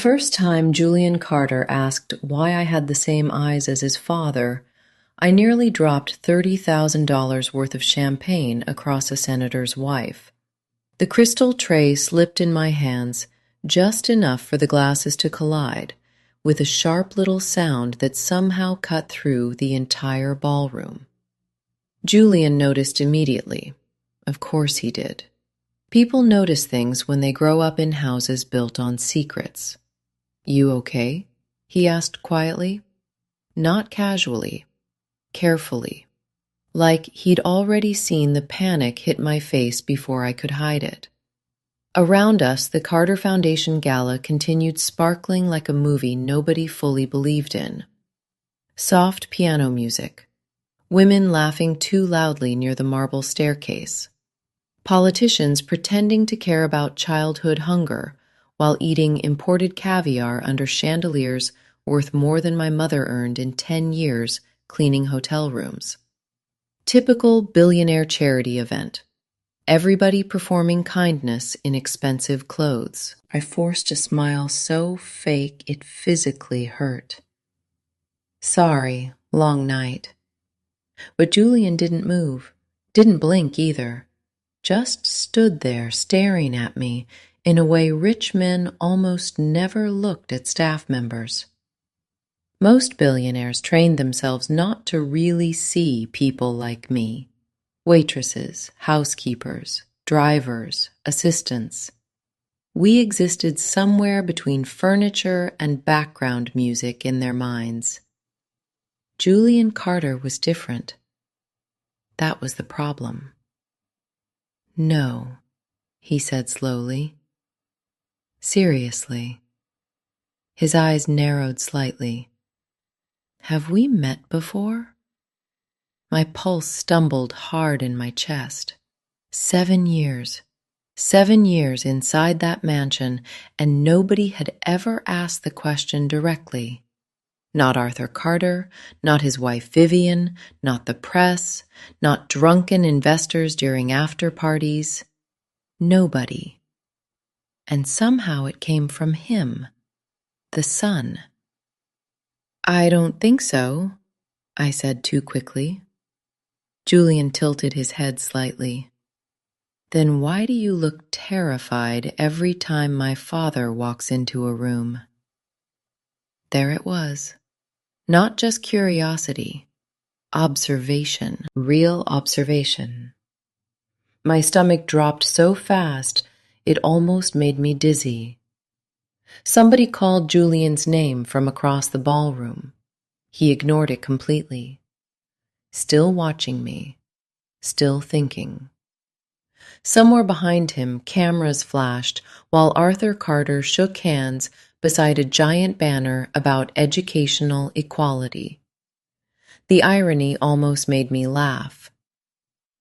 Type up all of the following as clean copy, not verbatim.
First time Julian Carter asked why I had the same eyes as his father, I nearly dropped $30,000 worth of champagne across a senator's wife. The crystal tray slipped in my hands just enough for the glasses to collide, with a sharp little sound that somehow cut through the entire ballroom. Julian noticed immediately. Of course he did. People notice things when they grow up in houses built on secrets. "You okay?" he asked quietly. Not casually, carefully, like he'd already seen the panic hit my face before I could hide it. Around us, the Carter Foundation Gala continued sparkling like a movie nobody fully believed in. Soft piano music, women laughing too loudly near the marble staircase, politicians pretending to care about childhood hunger while eating imported caviar under chandeliers worth more than my mother earned in 10 years cleaning hotel rooms. Typical billionaire charity event. Everybody performing kindness in expensive clothes. I forced a smile so fake it physically hurt. Sorry, long night. But Julian didn't move, didn't blink either, just stood there staring at me in a way rich men almost never looked at staff members. Most billionaires trained themselves not to really see people like me. Waitresses, housekeepers, drivers, assistants. We existed somewhere between furniture and background music in their minds. Julian Carter was different. That was the problem. "No," he said slowly. Seriously. His eyes narrowed slightly. "Have we met before?" My pulse stumbled hard in my chest. 7 years. 7 years inside that mansion, and nobody had ever asked the question directly. Not Arthur Carter, not his wife Vivian, not the press, not drunken investors during after parties. Nobody. And somehow it came from him, the son. "I don't think so," I said too quickly. Julian tilted his head slightly. "Then why do you look terrified every time my father walks into a room?" There it was. Not just curiosity. Observation. Real observation. My stomach dropped so fast, it almost made me dizzy. Somebody called Julian's name from across the ballroom. He ignored it completely. Still watching me. Still thinking. Somewhere behind him, cameras flashed while Arthur Carter shook hands beside a giant banner about educational equality. The irony almost made me laugh.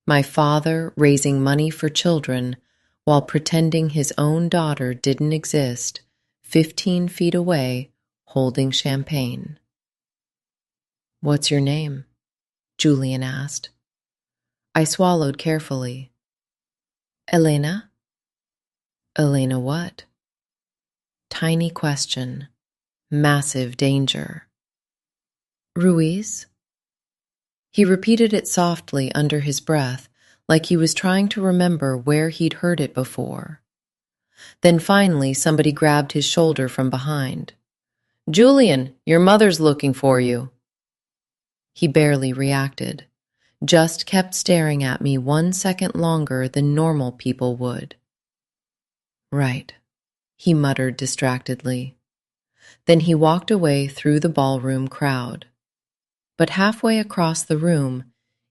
My father raising money for children while pretending his own daughter didn't exist, 15 feet away, holding champagne. "What's your name?" Julian asked. I swallowed carefully. "Elena?" "Elena what?" Tiny question. Massive danger. "Ruiz?" He repeated it softly under his breath, like he was trying to remember where he'd heard it before. Then finally somebody grabbed his shoulder from behind. "Julian, your mother's looking for you." He barely reacted, just kept staring at me 1 second longer than normal people would. "Right," he muttered distractedly. Then he walked away through the ballroom crowd. But halfway across the room,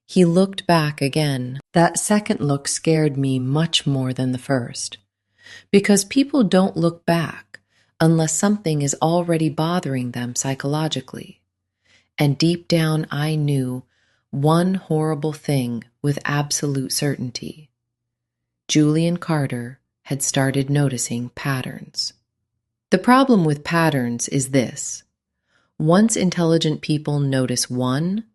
he looked back again. That second look scared me much more than the first, because people don't look back unless something is already bothering them psychologically. And deep down I knew one horrible thing with absolute certainty. Julian Carter had started noticing patterns. The problem with patterns is this. Once intelligent people notice one,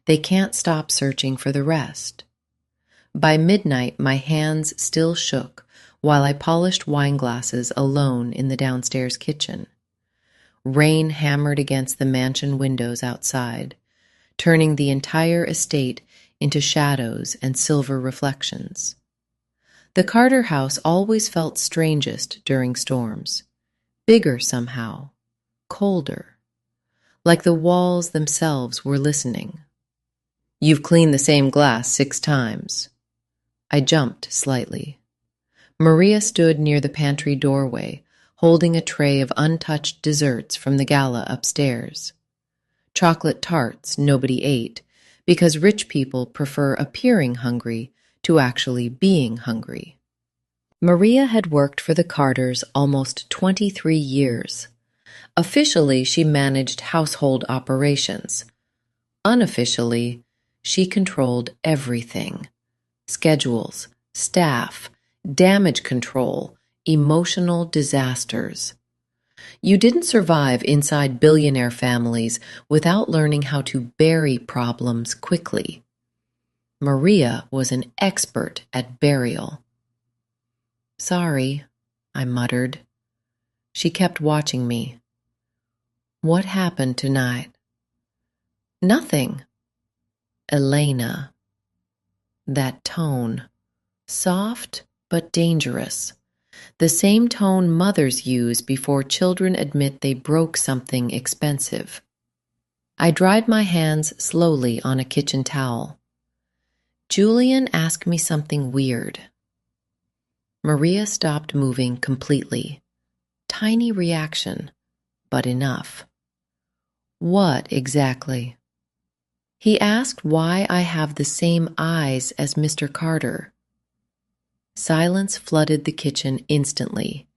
they can't stop searching for the rest. By midnight, my hands still shook while I polished wine glasses alone in the downstairs kitchen. Rain hammered against the mansion windows outside, turning the entire estate into shadows and silver reflections. The Carter house always felt strangest during storms. Bigger somehow, colder, like the walls themselves were listening. "You've cleaned the same glass 6 times. I jumped slightly. Maria stood near the pantry doorway, holding a tray of untouched desserts from the gala upstairs. Chocolate tarts nobody ate, because rich people prefer appearing hungry to actually being hungry. Maria had worked for the Carters almost 23 years. Officially, she managed household operations. Unofficially, she controlled everything: schedules, staff, damage control, emotional disasters. You didn't survive inside billionaire families without learning how to bury problems quickly. Maria was an expert at burial. "Sorry," I muttered. She kept watching me. "What happened tonight?" "Nothing." "Elena." That tone, soft but dangerous. The same tone mothers use before children admit they broke something expensive. I dried my hands slowly on a kitchen towel. "Julian asked me something weird." Maria stopped moving completely. Tiny reaction, but enough. "What exactly?" "He asked why I have the same eyes as Mr. Carter." Silence flooded the kitchen instantly.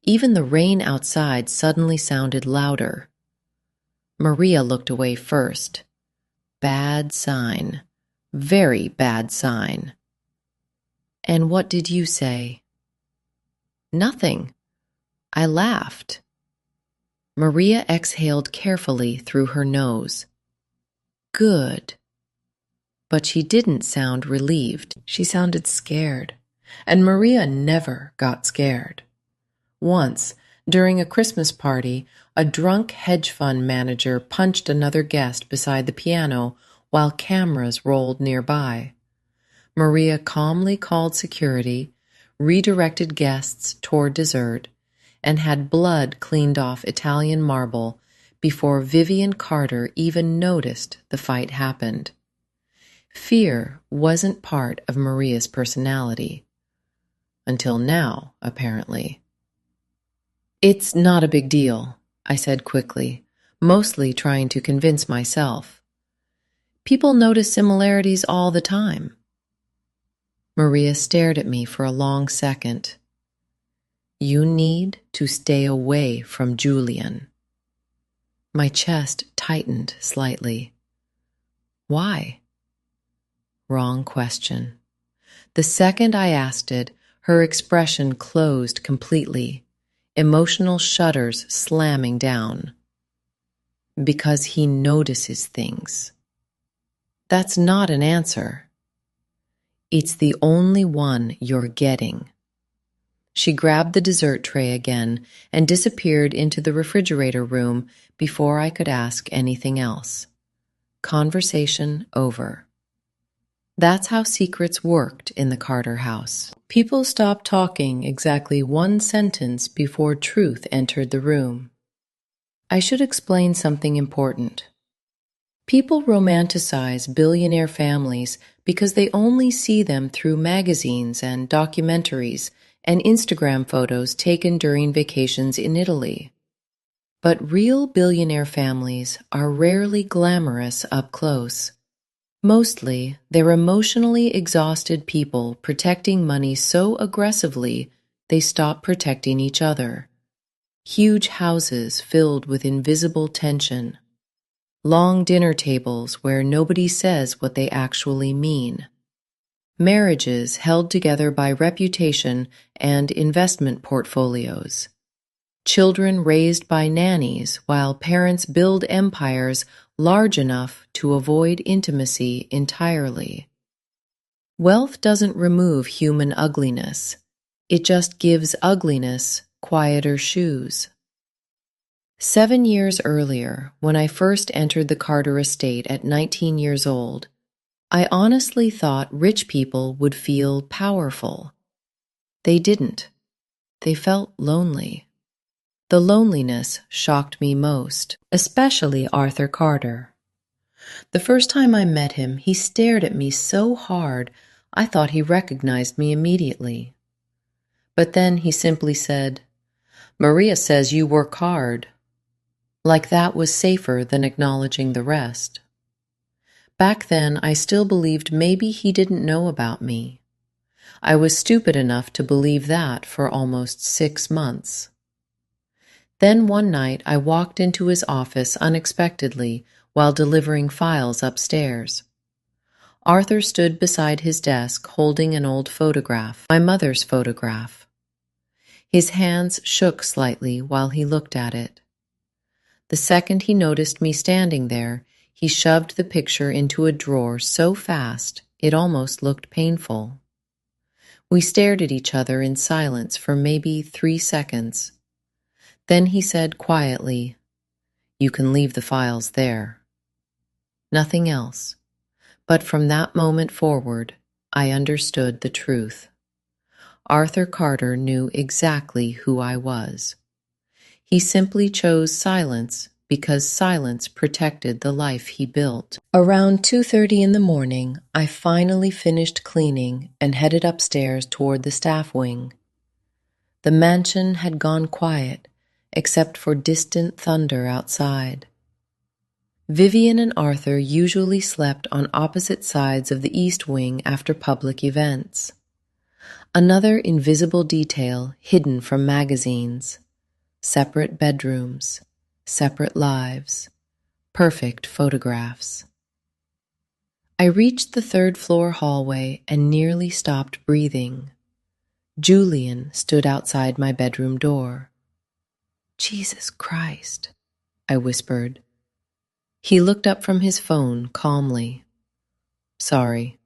Even the rain outside suddenly sounded louder. Maria looked away first. Bad sign. Very bad sign. "And what did you say?" "Nothing. I laughed." Maria exhaled carefully through her nose. "Good." But she didn't sound relieved. She sounded scared. And Maria never got scared. Once, during a Christmas party, a drunk hedge fund manager punched another guest beside the piano while cameras rolled nearby. Maria calmly called security, redirected guests toward dessert, and had blood cleaned off Italian marble before Julian Carter even noticed the fight happened. Fear wasn't part of Maria's personality. Until now, apparently. "It's not a big deal," I said quickly, mostly trying to convince myself. "People notice similarities all the time." Maria stared at me for a long second. "You need to stay away from Julian." My chest tightened slightly. "Why?" Wrong question. The second I asked it, her expression closed completely, emotional shutters slamming down. "Because he notices things." That's not an answer. It's the only one you're getting. She grabbed the dessert tray again and disappeared into the refrigerator room before I could ask anything else. Conversation over. That's how secrets worked in the Carter house. People stopped talking exactly 1 sentence before truth entered the room. I should explain something important. People romanticize billionaire families because they only see them through magazines and documentaries and Instagram photos taken during vacations in Italy. But real billionaire families are rarely glamorous up close. Mostly, they're emotionally exhausted people protecting money so aggressively they stop protecting each other. Huge houses filled with invisible tension. Long dinner tables where nobody says what they actually mean. Marriages held together by reputation and investment portfolios. Children raised by nannies while parents build empires large enough to avoid intimacy entirely. Wealth doesn't remove human ugliness. It just gives ugliness quieter shoes. 7 years earlier, when I first entered the Carter estate at 19 years old, I honestly thought rich people would feel powerful. They didn't. They felt lonely. The loneliness shocked me most, especially Arthur Carter. The first time I met him, he stared at me so hard I thought he recognized me immediately. But then he simply said, "Maria says you work hard." Like that was safer than acknowledging the rest. Back then, I still believed maybe he didn't know about me. I was stupid enough to believe that for almost 6 months. Then one night, I walked into his office unexpectedly while delivering files upstairs. Arthur stood beside his desk holding an old photograph, my mother's photograph. His hands shook slightly while he looked at it. The second he noticed me standing there, he shoved the picture into a drawer so fast it almost looked painful. We stared at each other in silence for maybe 3 seconds. Then he said quietly, "You can leave the files there." Nothing else. But from that moment forward, I understood the truth. Arthur Carter knew exactly who I was. He simply chose silence because silence protected the life he built. Around 2:30 in the morning, I finally finished cleaning and headed upstairs toward the staff wing. The mansion had gone quiet, except for distant thunder outside. Vivian and Arthur usually slept on opposite sides of the east wing after public events. Another invisible detail hidden from magazines. Separate bedrooms, separate lives, perfect photographs. I reached the 3rd-floor hallway and nearly stopped breathing. Julian stood outside my bedroom door. "Jesus Christ," I whispered. He looked up from his phone calmly. "Sorry."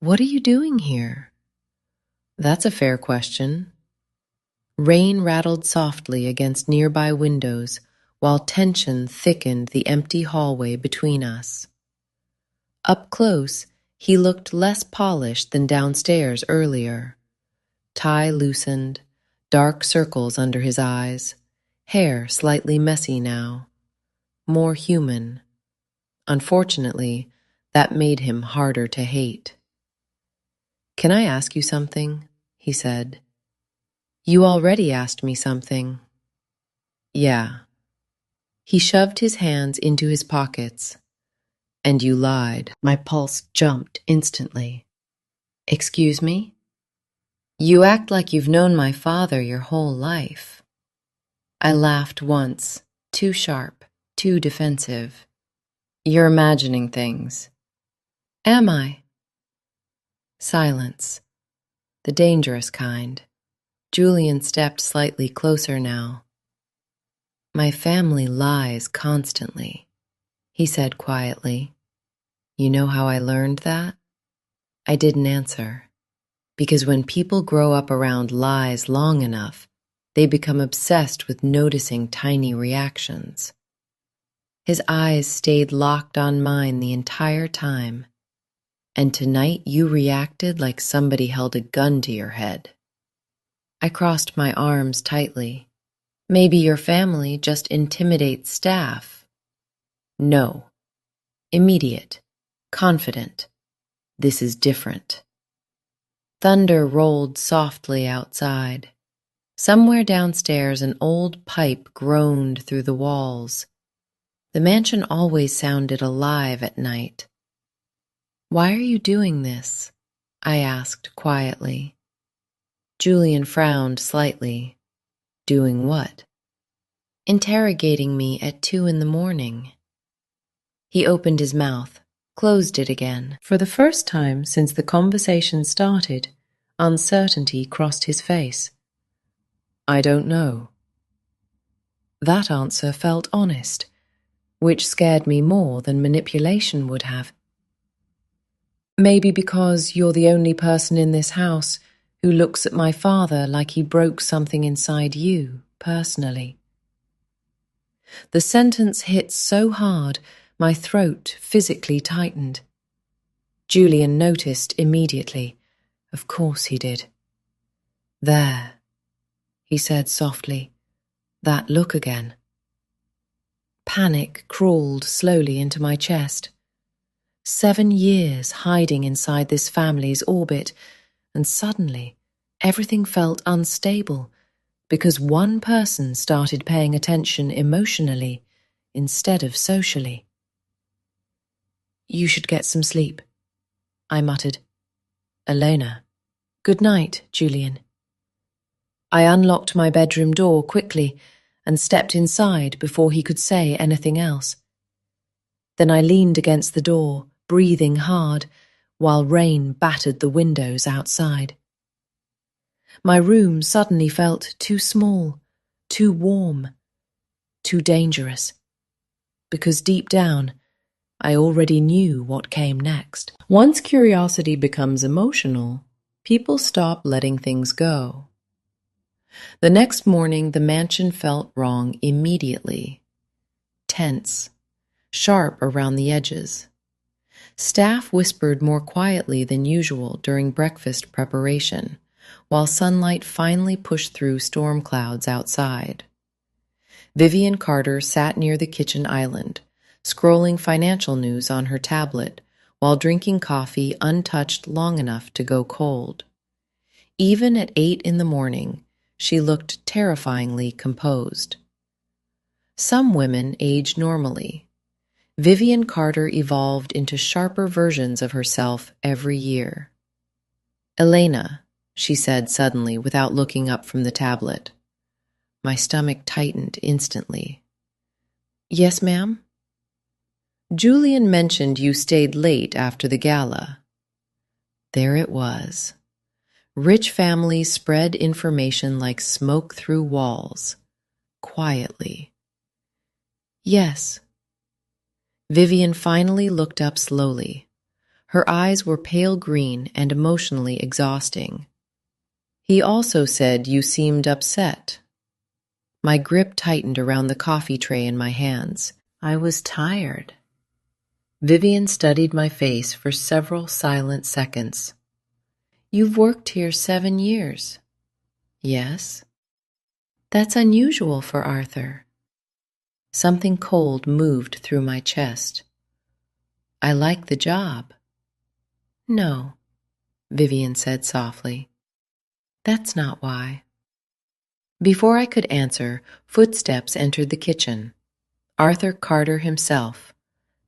"What are you doing here?" "That's a fair question." Rain rattled softly against nearby windows, while tension thickened the empty hallway between us. Up close, he looked less polished than downstairs earlier. Tie loosened, dark circles under his eyes, hair slightly messy now. More human. Unfortunately, that made him harder to hate. "Can I ask you something?" he said. "You already asked me something." "Yeah." He shoved his hands into his pockets. "And you lied." My pulse jumped instantly. "Excuse me?" "You act like you've known my father your whole life." I laughed once, too sharp, too defensive. "You're imagining things." "Am I?" Silence. The dangerous kind. Julian stepped slightly closer now. "My family lies constantly," he said quietly. "You know how I learned that?" I didn't answer. Because when people grow up around lies long enough, they become obsessed with noticing tiny reactions. His eyes stayed locked on mine the entire time. "And tonight you reacted like somebody held a gun to your head." I crossed my arms tightly. "Maybe your family just intimidates staff." "No. Immediate. Confident. This is different." Thunder rolled softly outside. Somewhere downstairs an old pipe groaned through the walls. The mansion always sounded alive at night. "Why are you doing this?" I asked quietly. Julian frowned slightly. "Doing what?" "Interrogating me at 2 in the morning." He opened his mouth, closed it again. For the first time since the conversation started, uncertainty crossed his face. "I don't know." That answer felt honest, which scared me more than manipulation would have. "Maybe because you're the only person in this house who looks at my father like he broke something inside you, personally." The sentence hit so hard, my throat physically tightened. Julian noticed immediately. Of course he did. "There," he said softly. "That look again." Panic crawled slowly into my chest. 7 years hiding inside this family's orbit, and suddenly everything felt unstable because one person started paying attention emotionally instead of socially. "You should get some sleep," I muttered. "Elena." "Good night, Julian." I unlocked my bedroom door quickly and stepped inside before he could say anything else. Then I leaned against the door, breathing hard, while rain battered the windows outside. My room suddenly felt too small, too warm, too dangerous, because deep down, I already knew what came next. Once curiosity becomes emotional, people stop letting things go. The next morning, the mansion felt wrong immediately. Tense, sharp around the edges. Staff whispered more quietly than usual during breakfast preparation, while sunlight finally pushed through storm clouds outside. Julian Carter sat near the kitchen island, scrolling financial news on her tablet while drinking coffee untouched long enough to go cold. Even at 8 in the morning, she looked terrifyingly composed. Some women age normally. Julian Carter evolved into sharper versions of herself every year. "Elena," she said suddenly without looking up from the tablet. My stomach tightened instantly. "Yes, ma'am?" "Julian mentioned you stayed late after the gala." There it was. Rich families spread information like smoke through walls, quietly. "Yes." Julian finally looked up slowly. Her eyes were pale green and emotionally exhausting. "He also said you seemed upset." My grip tightened around the coffee tray in my hands. I was tired. Julian studied my face for several silent seconds. "You've worked here 7 years." "Yes." "That's unusual for Arthur." Something cold moved through my chest. "I like the job." "No," Julian said softly. "That's not why." Before I could answer, footsteps entered the kitchen. Arthur Carter himself,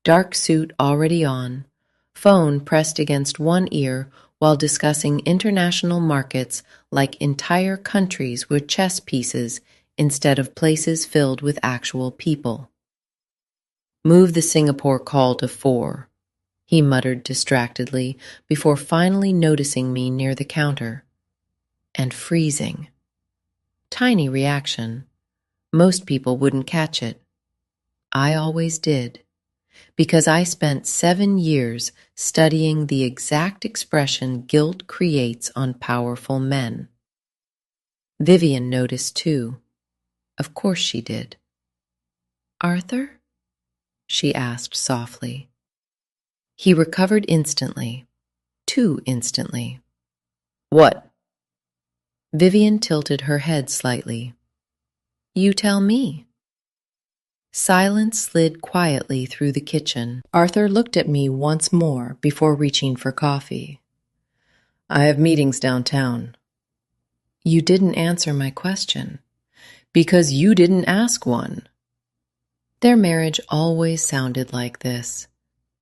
dark suit already on, phone pressed against one ear while discussing international markets like entire countries were chess pieces instead of places filled with actual people. "Move the Singapore call to 4, he muttered distractedly before finally noticing me near the counter. And freezing. Tiny reaction. Most people wouldn't catch it. I always did, because I spent 7 years studying the exact expression guilt creates on powerful men. Julian noticed too. Of course she did. "Arthur?" she asked softly. He recovered instantly, too instantly. "What?" Julian tilted her head slightly. "You tell me." Silence slid quietly through the kitchen. Arthur looked at me once more before reaching for coffee. "I have meetings downtown." "You didn't answer my question." "Because you didn't ask one." Their marriage always sounded like this.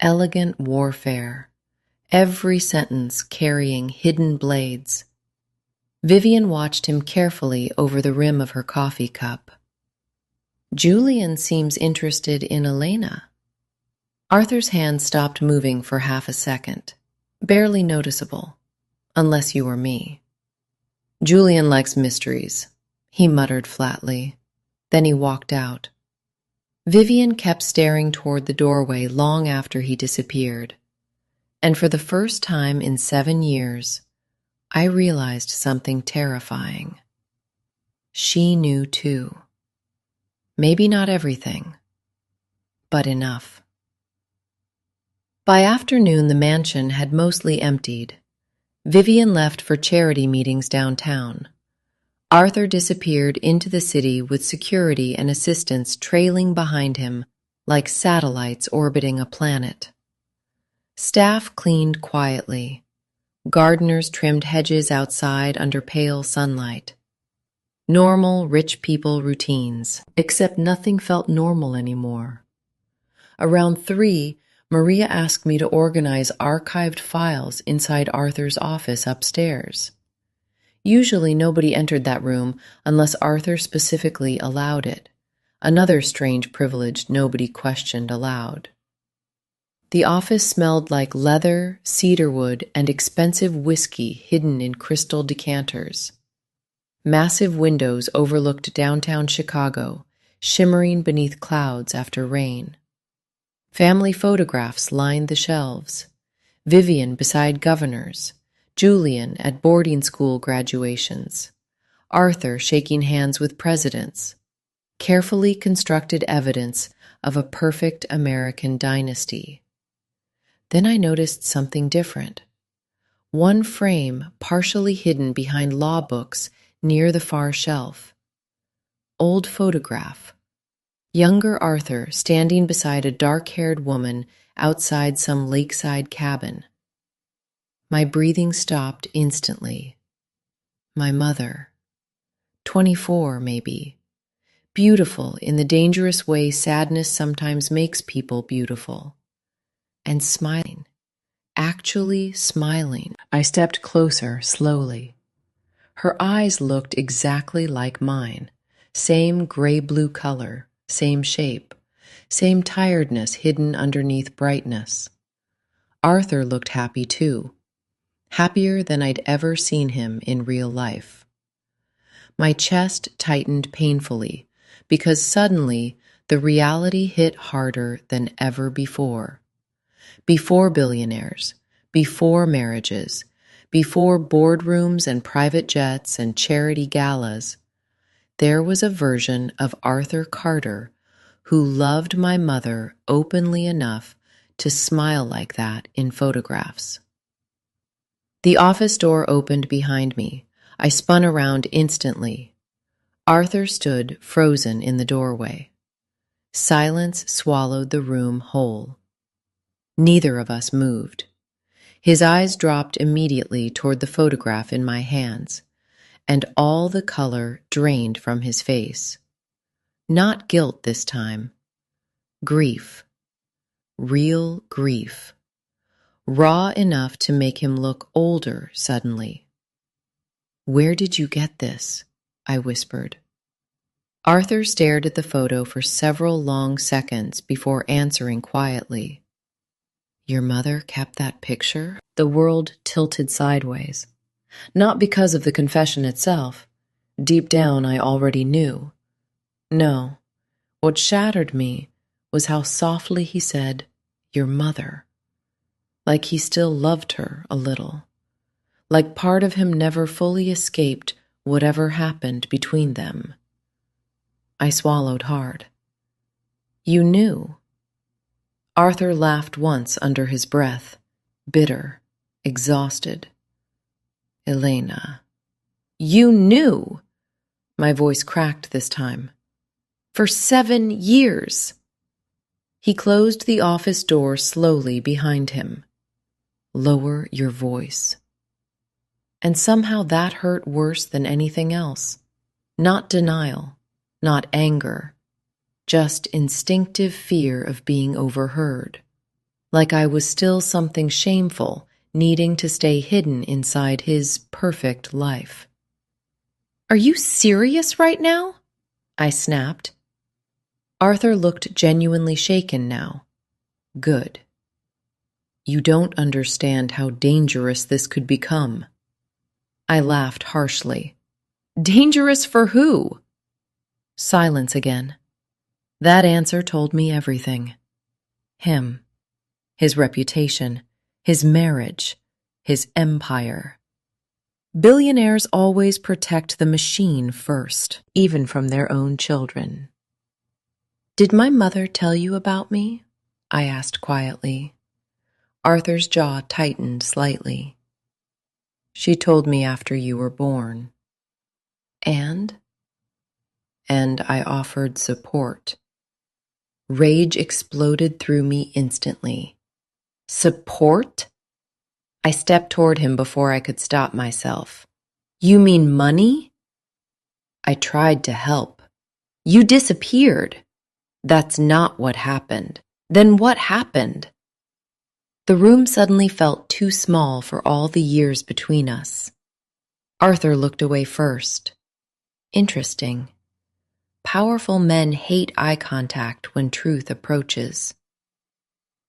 Elegant warfare. Every sentence carrying hidden blades. Julian watched him carefully over the rim of her coffee cup. "Julian seems interested in Elena." Arthur's hand stopped moving for half a second. Barely noticeable, unless you were me. "Julian likes mysteries," he muttered flatly. Then he walked out. Julian kept staring toward the doorway long after he disappeared. And for the first time in 7 years, I realized something terrifying. She knew too. Maybe not everything, but enough. By afternoon, the mansion had mostly emptied. Vivian left for charity meetings downtown. Arthur disappeared into the city with security and assistants trailing behind him like satellites orbiting a planet. Staff cleaned quietly. Gardeners trimmed hedges outside under pale sunlight. Normal, rich people routines, except nothing felt normal anymore. Around 3, Maria asked me to organize archived files inside Arthur's office upstairs. Usually nobody entered that room unless Arthur specifically allowed it, another strange privilege nobody questioned aloud. The office smelled like leather, cedarwood, and expensive whiskey hidden in crystal decanters. Massive windows overlooked downtown Chicago, shimmering beneath clouds after rain. Family photographs lined the shelves. Vivian beside governors, Julian at boarding school graduations, Arthur shaking hands with presidents. Carefully constructed evidence of a perfect American dynasty. Then I noticed something different. One frame partially hidden behind law books near the far shelf. Old photograph. Younger Arthur standing beside a dark-haired woman outside some lakeside cabin. My breathing stopped instantly. My mother. 24, maybe. Beautiful in the dangerous way sadness sometimes makes people beautiful. And smiling. Actually smiling. I stepped closer, slowly. Her eyes looked exactly like mine. Same gray-blue color, same shape, same tiredness hidden underneath brightness. Arthur looked happy too. Happier than I'd ever seen him in real life. My chest tightened painfully because suddenly the reality hit harder than ever before. Before billionaires, before marriages, before boardrooms and private jets and charity galas, there was a version of Arthur Carter who loved my mother openly enough to smile like that in photographs. The office door opened behind me. I spun around instantly. Arthur stood frozen in the doorway. Silence swallowed the room whole. Neither of us moved. His eyes dropped immediately toward the photograph in my hands, and all the color drained from his face. Not guilt this time. Grief. Real grief. Raw enough to make him look older suddenly. "Where did you get this?" I whispered. Arthur stared at the photo for several long seconds before answering quietly. "Your mother kept that picture?" The world tilted sideways. Not because of the confession itself. Deep down, I already knew. No. What shattered me was how softly he said, "Your mother." Like he still loved her a little. Like part of him never fully escaped whatever happened between them. I swallowed hard. "You knew." Arthur laughed once under his breath, bitter, exhausted. "Elena." "You knew!" My voice cracked this time. "For 7 years." He closed the office door slowly behind him. "Lower your voice." And somehow that hurt worse than anything else. Not denial, not anger. Just instinctive fear of being overheard. Like I was still something shameful, needing to stay hidden inside his perfect life. "Are you serious right now?" I snapped. Arthur looked genuinely shaken now. "Good. You don't understand how dangerous this could become." I laughed harshly. "Dangerous for who?" Silence again. That answer told me everything. Him. His reputation. His marriage. His empire. Billionaires always protect the machine first, even from their own children. Did my mother tell you about me? I asked quietly. Arthur's jaw tightened slightly. She told me after you were born. And? And I offered support. Rage exploded through me instantly. Support? I stepped toward him before I could stop myself. You mean money? I tried to help. You disappeared. That's not what happened. Then what happened? The room suddenly felt too small for all the years between us. Arthur looked away first. Interesting. Powerful men hate eye contact when truth approaches.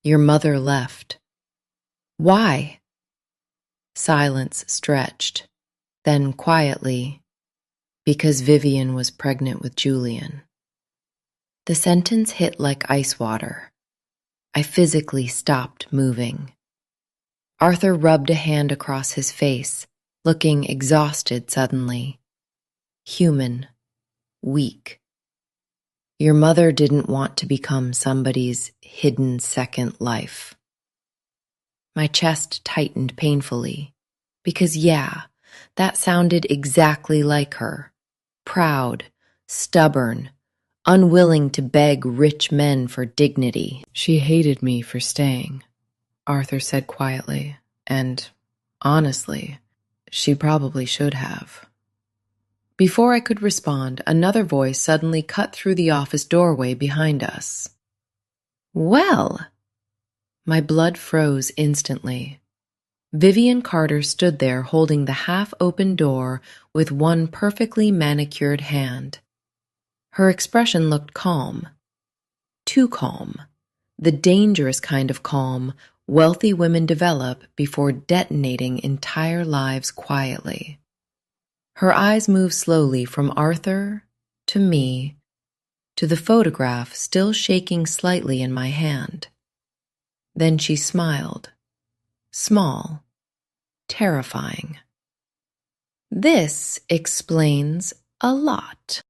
Your mother left. Why? Silence stretched. Then quietly, because Vivian was pregnant with Julian. The sentence hit like ice water. I physically stopped moving. Arthur rubbed a hand across his face, looking exhausted suddenly. Human. Weak. Your mother didn't want to become somebody's hidden second life. My chest tightened painfully, because that sounded exactly like her. Proud, stubborn, unwilling to beg rich men for dignity. She hated me for staying, Arthur said quietly, and, honestly, she probably should have. Before I could respond, another voice suddenly cut through the office doorway behind us. Well! My blood froze instantly. Julian Carter stood there holding the half-open door with one perfectly manicured hand. Her expression looked calm. Too calm. The dangerous kind of calm wealthy women develop before detonating entire lives quietly. Her eyes moved slowly from Arthur to me to the photograph still shaking slightly in my hand. Then she smiled. Small. Terrifying. This explains a lot.